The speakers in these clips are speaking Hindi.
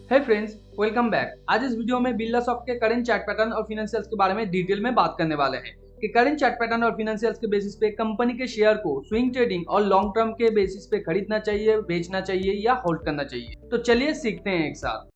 हे फ्रेंड्स, वेलकम बैक। आज इस वीडियो में बिरला सॉफ्ट के करंट चार्ट पैटर्न और फाइनेंशियल्स के बारे में डिटेल में बात करने वाले हैं कि करंट चार्ट पैटर्न और फाइनेंशियल्स के बेसिस पे कंपनी के शेयर को स्विंग ट्रेडिंग और लॉन्ग टर्म के बेसिस पे खरीदना चाहिए, बेचना चाहिए या होल्ड करना चाहिए। तो चलिए सीखते हैं एक साथ।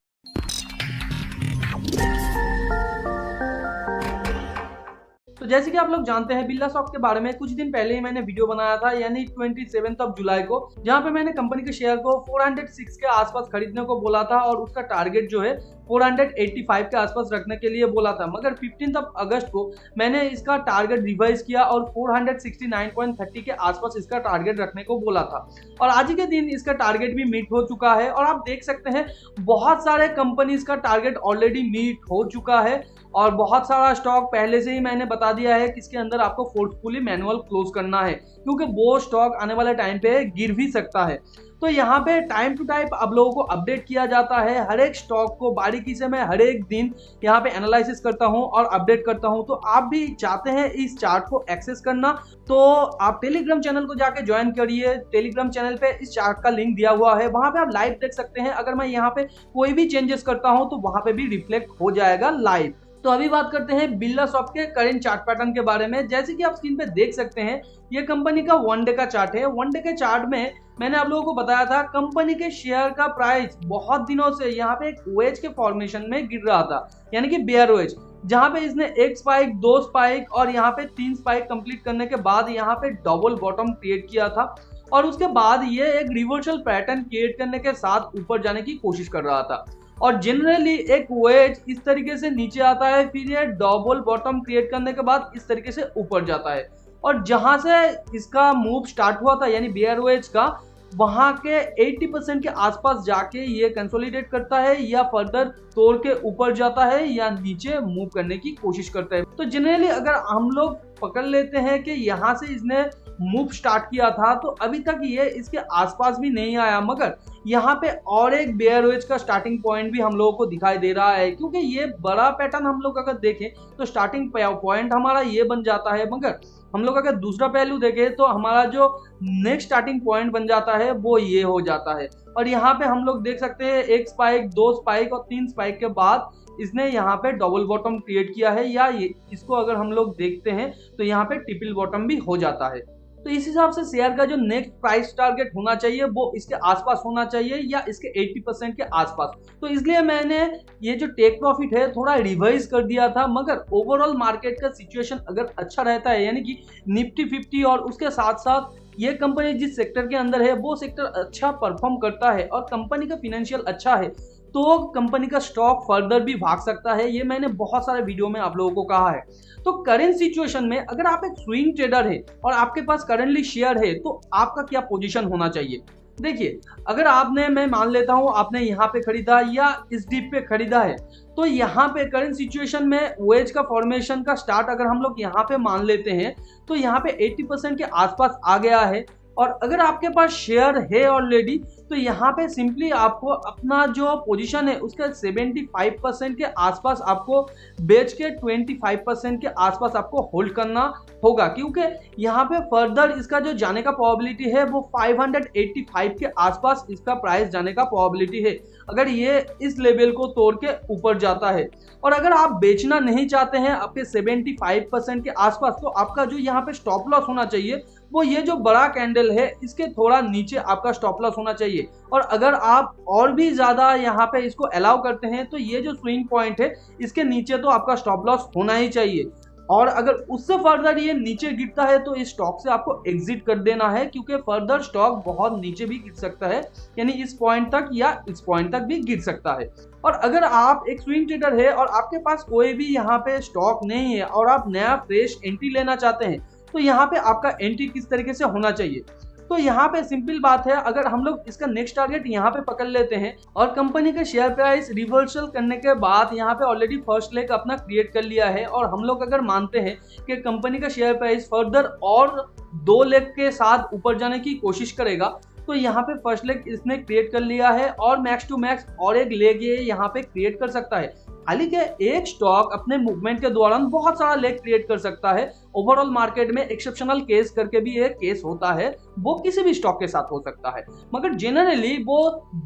तो जैसे कि आप लोग जानते हैं, बिरला सॉफ्ट के बारे में कुछ दिन पहले ही मैंने वीडियो बनाया था, यानी 27 जुलाई को, जहां पे मैंने कंपनी के शेयर को 406 के आसपास खरीदने को बोला था और उसका टारगेट जो है 485 के आसपास रखने के लिए बोला था। मगर 15 अगस्त को मैंने इसका टारगेट रिवाइज किया और 469.30 के आसपास इसका टारगेट रखने को बोला था। और आज ही के दिन इसका टारगेट भी मीट हो चुका है और आप देख सकते हैं बहुत सारे कंपनीज का टारगेट ऑलरेडी मीट हो चुका है और बहुत सारा स्टॉक पहले से ही मैंने बता दिया है किसके अंदर आपको फोर्सफुली मैनुअल क्लोज करना है, क्योंकि वो स्टॉक आने वाले टाइम पे गिर भी सकता है। तो यहाँ पे टाइम टू टाइम आप लोगों को अपडेट किया जाता है, हर एक स्टॉक को बारीकी से मैं हर एक दिन यहाँ पे एनालिसिस करता हूँ और अपडेट करता हूँ। तो आप भी चाहते हैं इस चार्ट को एक्सेस करना, तो आप टेलीग्राम चैनल को जाके ज्वाइन करिए। टेलीग्राम चैनल पे इस चार्ट का लिंक दिया हुआ है, वहां पे आप लाइव देख सकते हैं। अगर मैं यहाँ पे कोई भी चेंजेस करता हूँ तो वहां पे भी रिफ्लेक्ट हो जाएगा लाइव। तो अभी बात करते हैं बिरला सॉफ्ट के करंट चार्ट पैटर्न के बारे में। जैसे कि आप स्क्रीन पे देख सकते हैं, ये कंपनी का वन डे का चार्ट है। वन डे के चार्ट में मैंने आप लोगों को बताया था कंपनी के शेयर का प्राइस बहुत दिनों से यहाँ पे एक वेज के फॉर्मेशन में गिर रहा था, यानी कि बेयर वेज, जहां पे इसने एक स्पाइक, दो स्पाइक और यहाँ पे तीन स्पाइक कंप्लीट करने के बाद यहाँ पे डबल बॉटम क्रिएट किया था और उसके बाद ये एक रिवर्सल पैटर्न क्रिएट करने के साथ ऊपर जाने की कोशिश कर रहा था। और जनरली एक वेज इस तरीके से नीचे आता है, फिर ये डबल बॉटम क्रिएट करने के बाद इस तरीके से ऊपर जाता है और जहां से इसका मूव स्टार्ट हुआ था यानी बेयर वेज का, वहां के 80% के आसपास जाके ये कंसोलिडेट करता है या फर्दर तोड़ के ऊपर जाता है या नीचे मूव करने की कोशिश करता है। तो जनरली अगर हम लोग पकड़ लेते हैं कि यहाँ से इसने मूव स्टार्ट किया था तो अभी तक ये इसके आसपास भी नहीं आया, मगर यहाँ पे और एक बेयर वेज का स्टार्टिंग पॉइंट भी हम लोगों को दिखाई दे रहा है, क्योंकि ये बड़ा पैटर्न हम लोग अगर देखें तो स्टार्टिंग पॉइंट हमारा ये बन जाता है, मगर हम लोग अगर दूसरा पहलू देखें तो हमारा जो नेक्स्ट स्टार्टिंग पॉइंट बन जाता है वो ये हो जाता है। और यहाँ पे हम लोग देख सकते हैं एक स्पाइक, दो स्पाइक और तीन स्पाइक के बाद इसने यहाँ पे डबल बॉटम क्रिएट किया है, या इसको अगर हम लोग देखते हैं तो यहाँ पे ट्रिपल बॉटम भी हो जाता है। तो इस हिसाब से शेयर का जो नेक्स्ट प्राइस टारगेट होना चाहिए वो इसके आसपास होना चाहिए या इसके 80% के आसपास। तो इसलिए मैंने ये जो टेक प्रॉफिट है थोड़ा रिवाइज कर दिया था, मगर ओवरऑल मार्केट का सिचुएशन अगर अच्छा रहता है, यानी कि निफ्टी 50 और उसके साथ साथ ये कंपनी जिस सेक्टर के अंदर है वो सेक्टर अच्छा परफॉर्म करता है और कंपनी का फाइनेंशियल अच्छा है, तो कंपनी का स्टॉक फर्दर भी भाग सकता है। ये मैंने बहुत सारे वीडियो में आप लोगों को कहा है। तो करेंट सिचुएशन में अगर आप एक स्विंग ट्रेडर है और आपके पास करंटली शेयर है तो आपका क्या पोजीशन होना चाहिए। देखिए, अगर आपने, मैं मान लेता हूं आपने यहाँ पे खरीदा या इस डीप पे खरीदा है, तो यहाँ पे करंट सिचुएशन में वेज का फॉर्मेशन का स्टार्ट अगर हम लोग यहाँ पे मान लेते हैं तो यहाँ पे 80% के आसपास आ गया है। और अगर आपके पास शेयर है ऑलरेडी तो यहाँ पे सिंपली आपको अपना जो पोजीशन है उसका 75% के आसपास आपको बेच के 25% के आसपास आपको होल्ड करना होगा, क्योंकि यहाँ पे फर्दर इसका जो जाने का प्रोबेबिलिटी है वो 585 के आसपास इसका प्राइस जाने का प्रोबेबिलिटी है, अगर ये इस लेवल को तोड़ के ऊपर जाता है। और अगर आप बेचना नहीं चाहते हैं आपके 75% के आसपास, तो आपका जो यहाँ पे स्टॉप लॉस होना चाहिए वो ये जो बड़ा कैंडल है इसके थोड़ा नीचे आपका स्टॉप लॉस होना चाहिए। और अगर आप और भी ज्यादा यहाँ पे इसको अलाउ करते हैं तो ये जो स्विंग पॉइंट है इसके नीचे तो आपका स्टॉप लॉस होना ही चाहिए। और अगर उससे फर्दर ये नीचे गिरता है तो इस स्टॉक से आपको एग्जिट कर देना है, क्योंकि फर्दर स्टॉक बहुत नीचे भी गिर सकता है, यानी इस पॉइंट तक या इस पॉइंट तक भी गिर सकता है। और अगर आप एक स्विंग ट्रेडर है और आपके पास कोई भी यहाँ पे स्टॉक नहीं है और आप नया फ्रेश एंट्री लेना चाहते हैं तो यहाँ पे आपका एंट्री किस तरीके से होना चाहिए। तो यहाँ पे सिंपल बात है, अगर हम लोग इसका नेक्स्ट टारगेट यहाँ पे पकड़ लेते हैं और कंपनी का शेयर प्राइस रिवर्सल करने के बाद यहाँ पे ऑलरेडी फर्स्ट लेग अपना क्रिएट कर लिया है और हम लोग अगर मानते हैं कि कंपनी का शेयर प्राइस फर्दर और 2 लेग के साथ ऊपर जाने की कोशिश करेगा, तो यहाँ पे फर्स्ट लेग इसने क्रिएट कर लिया है और मैक्स टू मैक्स और एक लेग ये यहाँ पे क्रिएट कर सकता है। हालांकि एक स्टॉक अपने मूवमेंट के दौरान बहुत सारा लेग क्रिएट कर सकता है। ओवरऑल मार्केट में एक्सेप्शनल केस करके भी एक केस होता है, वो किसी भी स्टॉक के साथ हो सकता है, मगर जनरली वो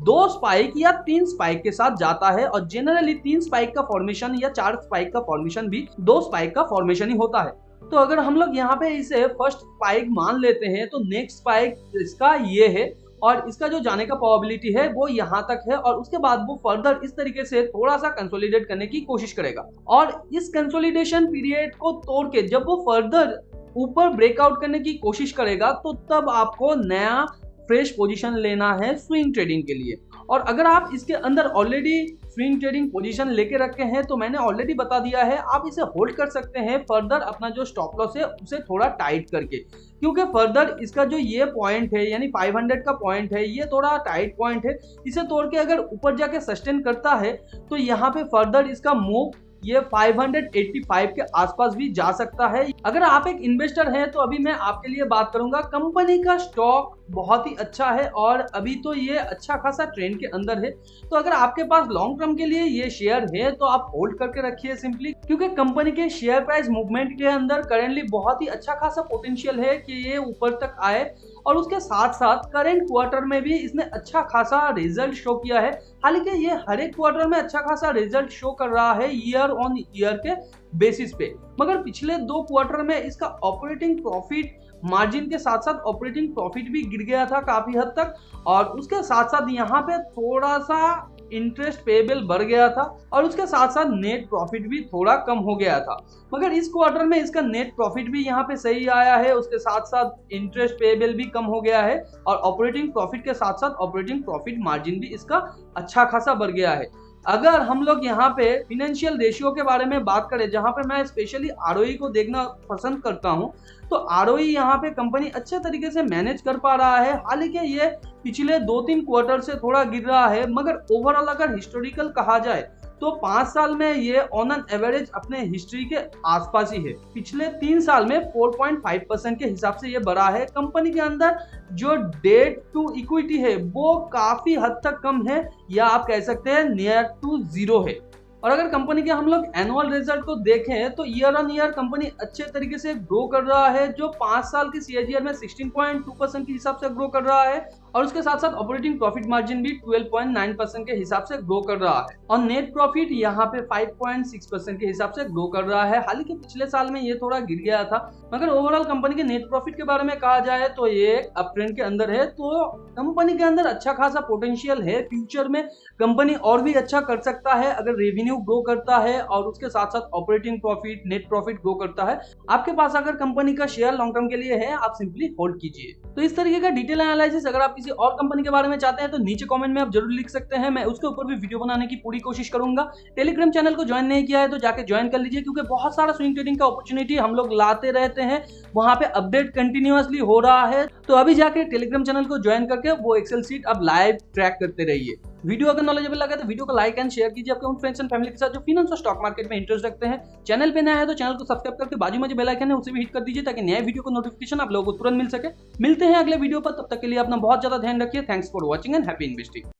2 स्पाइक या 3 स्पाइक के साथ जाता है और जनरली 3 स्पाइक का फॉर्मेशन या 4 स्पाइक का फॉर्मेशन भी 2 स्पाइक का फॉर्मेशन ही होता है। तो अगर हम लोग यहाँ पे इसे फर्स्ट स्पाइक मान लेते हैं तो नेक्स्ट स्पाइक इसका ये है और इसका जो जाने का प्रोबेबिलिटी है वो यहाँ तक है और उसके बाद वो फर्दर इस तरीके से थोड़ा सा कंसोलिडेट करने की कोशिश करेगा और इस कंसोलिडेशन पीरियड को तोड़ के जब वो फर्दर ऊपर ब्रेकआउट करने की कोशिश करेगा तो तब आपको नया फ्रेश पोजीशन लेना है स्विंग ट्रेडिंग के लिए। और अगर आप इसके अंदर ऑलरेडी स्विंग ट्रेडिंग पोजीशन लेके रखे हैं तो मैंने ऑलरेडी बता दिया है, आप इसे होल्ड कर सकते हैं फर्दर अपना जो स्टॉप लॉस है उसे थोड़ा टाइट करके, क्योंकि फर्दर इसका जो ये पॉइंट है यानी 500 का पॉइंट है ये थोड़ा टाइट पॉइंट है, इसे तोड़ के अगर ऊपर जाके सस्टेन करता है तो यहाँ पे फर्दर इसका मूव ये 585 के आसपास भी जा सकता है। अगर आप एक इन्वेस्टर हैं तो अभी मैं आपके लिए बात करूंगा, कंपनी का स्टॉक बहुत ही अच्छा है और अभी तो ये अच्छा खासा ट्रेंड के अंदर है। तो अगर आपके पास लॉन्ग टर्म के लिए ये शेयर है तो आप होल्ड करके रखिए सिंपली, क्योंकि कंपनी के शेयर प्राइस मूवमेंट के अंदर करेंटली बहुत ही अच्छा खासा पोटेंशियल है कि ये ऊपर तक आए और उसके साथ साथ करंट क्वार्टर में भी इसने अच्छा खासा रिजल्ट शो किया है। हालांकि ये हर एक क्वार्टर में अच्छा खासा रिजल्ट शो कर रहा है ईयर ऑन ईयर के बेसिस पे, मगर पिछले 2 क्वार्टर में इसका ऑपरेटिंग प्रॉफिट मार्जिन के साथ साथ ऑपरेटिंग प्रॉफिट भी गिर गया था काफी हद तक और उसके साथ साथ यहाँ पे थोड़ा सा इंटरेस्ट पेबल बढ़ गया था और उसके साथ साथ नेट प्रॉफिट भी थोड़ा कम हो गया था, मगर इस क्वार्टर में इसका नेट प्रॉफिट भी यहाँ पे सही आया है, उसके साथ साथ इंटरेस्ट पेबल भी कम हो गया है और ऑपरेटिंग प्रॉफिट के साथ साथ ऑपरेटिंग प्रॉफिट मार्जिन भी इसका अच्छा खासा बढ़ गया है। अगर हम लोग यहाँ पे फिनेंशियल रेशियो के बारे में बात करें, जहाँ पे मैं स्पेशली आरओई को देखना पसंद करता हूँ, तो आरओई यहाँ पे कंपनी अच्छे तरीके से मैनेज कर पा रहा है। हालांकि ये पिछले 2-3 क्वार्टर से थोड़ा गिर रहा है, मगर ओवरऑल अगर हिस्टोरिकल कहा जाए तो 5 साल में ये ऑन एन एवरेज अपने हिस्ट्री के आसपास ही है। पिछले 3 साल में 4.5% के हिसाब से ये बढ़ा है। कंपनी के अंदर जो डेट टू इक्विटी है वो काफी हद तक कम है या आप कह सकते हैं नियर टू जीरो है। और अगर कंपनी के हम लोग एनुअल रिजल्ट को देखें तो ईयर ऑन ईयर कंपनी अच्छे तरीके से ग्रो कर रहा है, जो 5 साल की सीएजीआर में 16.2% के हिसाब से ग्रो कर रहा है और उसके साथ साथ ऑपरेटिंग प्रॉफिट मार्जिन भी 12.9% के हिसाब से ग्रो कर रहा है और नेट प्रॉफिट यहाँ पे 5.6% के हिसाब से ग्रो कर रहा है। हालांकि पिछले साल में ये थोड़ा गिर गया था, मगर ओवरऑल कंपनी के नेट प्रॉफिट के बारे में कहा जाए तो ये अप ट्रेंड के अंदर है। तो कंपनी के अंदर अच्छा खासा पोटेंशियल है, फ्यूचर में कंपनी और भी अच्छा कर सकता है अगर रेवेन्यू ग्रो करता है और उसके साथ साथ operating profit net profit grow करता है। आपके पास अगर कंपनी का शेयर लॉन्ग टर्म के लिए है आप सिंपली होल्ड कीजिए। तो इस तरीके का डिटेल एनालिसिस अगर आप किसी और कंपनी के बारे में चाहते हैं तो नीचे कमेंट में आप जरूर लिख सकते हैं, मैं उसके ऊपर भी वीडियो बनाने की पूरी कोशिश करूंगा। टेलीग्राम चैनल को ज्वाइन नहीं किया है तो जाके ज्वाइन कर लीजिए, क्योंकि बहुत सारा स्विंग ट्रेडिंग का अपॉर्चुनिटी हम लोग लाते रहते हैं, वहां पे अपडेट कंटिन्यूअसली हो रहा है। तो अभी जाके टेलीग्राम चैनल को ज्वाइन करके वो एक्सेल सीट अब लाइव ट्रैक करते रहिए। वीडियो अगर नॉलेजेबल लगा तो वीडियो को लाइक एंड शेयर कीजिए अपने उन फ्रेंड्स एंड फैमिली के साथ जो फाइनेंस और स्टॉक मार्केट में इंटरेस्ट रखते हैं। चैनल पे नया है तो चैनल को सब्सक्राइब करके बाजू में जो बेल आइकन है उसे भी हिट कर दीजिए ताकि नए वीडियो को नोटिफिकेशन आप लोगों को तुरंत मिल सके। मिलते हैं अगले वीडियो पर, तब तक के लिए अपना बहुत ज्यादा ध्यान रखिए। Thanks for watching and happy investing.